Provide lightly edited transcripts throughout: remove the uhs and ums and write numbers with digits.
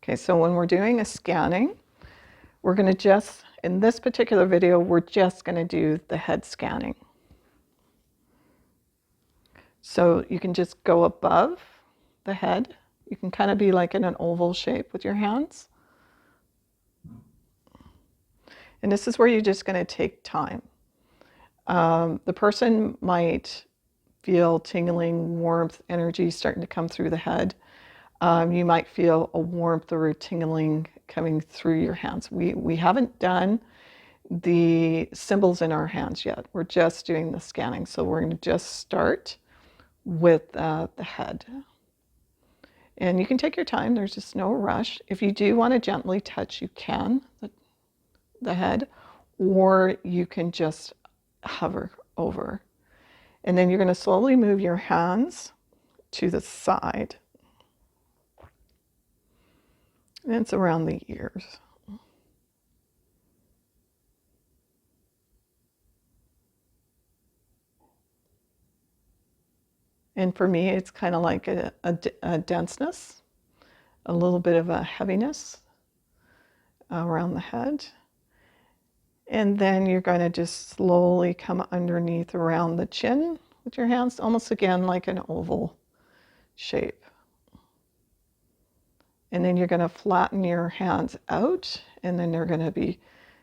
Okay, so when we're doing a scanning, we're going to just, in this particular video, we're just going to do the head scanning. So you can just go above the head. You can kind of be like in an oval shape with your hands. And this is where you're just going to take time. The person might feel tingling, warmth, energy starting to come through the head. You might feel a warmth or a tingling coming through your hands. We haven't done the symbols in our hands yet. We're just doing the scanning. So we're going to just start with the head. And you can take your time. There's just no rush. If you do want to gently touch, you can, the head, or you can just hover over. And then you're going to slowly move your hands to the side. And it's around the ears. And for me, it's kind of like a denseness, a little bit of a heaviness around the head. And then you're going to just slowly come underneath around the chin with your hands, almost again like an oval shape. And then you're going to flatten your hands out, and then they're going to be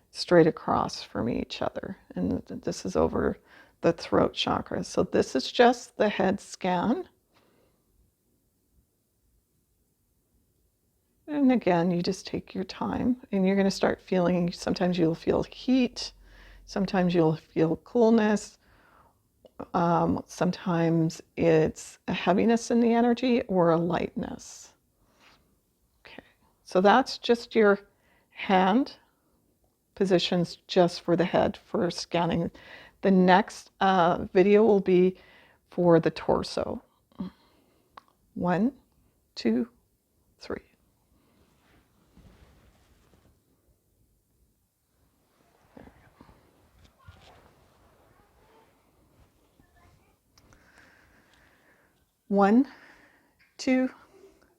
straight across from each other. And this is over the throat chakra. So this is just the head scan. And again, you just take your time, and you're going to start feeling, sometimes you'll feel heat, sometimes you'll feel coolness, sometimes it's a heaviness in the energy or a lightness. Okay, so that's just your hand positions just for the head for scanning. The next video will be for the torso. 1, 2, 3. One, two,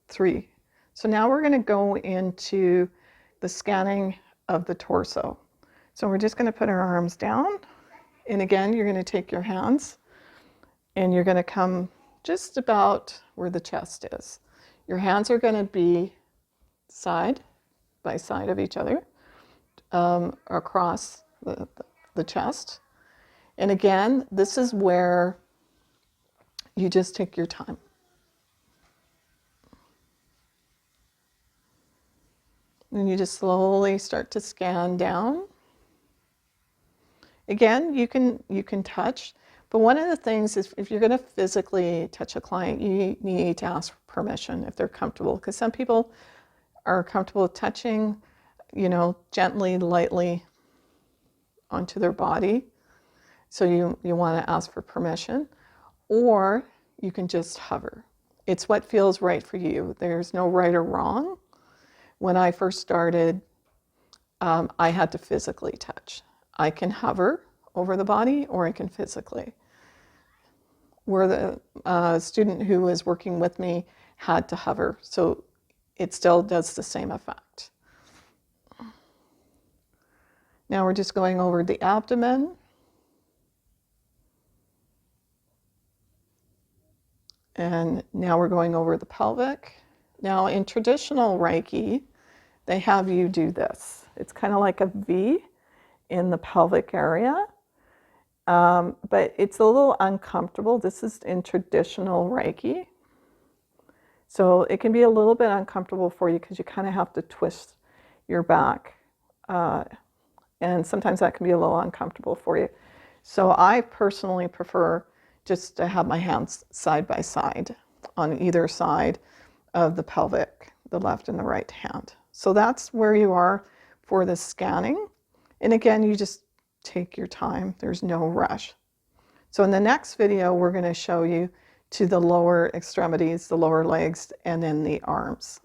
three. So now we're going to go into the scanning of the torso. So we're just going to put our arms down. And again, you're going to take your hands and you're going to come just about where the chest is. Your hands are going to be side by side of each other across the chest. And again, this is where you just take your time. And you just slowly start to scan down. Again, you can touch, but one of the things is if you're going to physically touch a client, you need to ask for permission if they're comfortable, because some people are comfortable with touching, gently, lightly onto their body. So you want to ask for permission, or you can just hover. It's what feels right for you. There's no right or wrong. When I first started, I had to physically touch. I can hover over the body, or I can physically. Where the student who was working with me had to hover, so it still does the same effect. Now we're just going over the abdomen. And now we're going over the pelvic. Now in traditional Reiki, they have you do this. It's kind of like a V in the pelvic area, but it's a little uncomfortable. This is in traditional Reiki. So it can be a little bit uncomfortable for you because you kind of have to twist your back. And sometimes that can be a little uncomfortable for you. So I personally prefer just to have my hands side by side on either side of the pelvic, the left and the right hand. So that's where you are for the scanning. And again, you just take your time. There's no rush. So in the next video, we're going to show you to the lower extremities, the lower legs, and then the arms.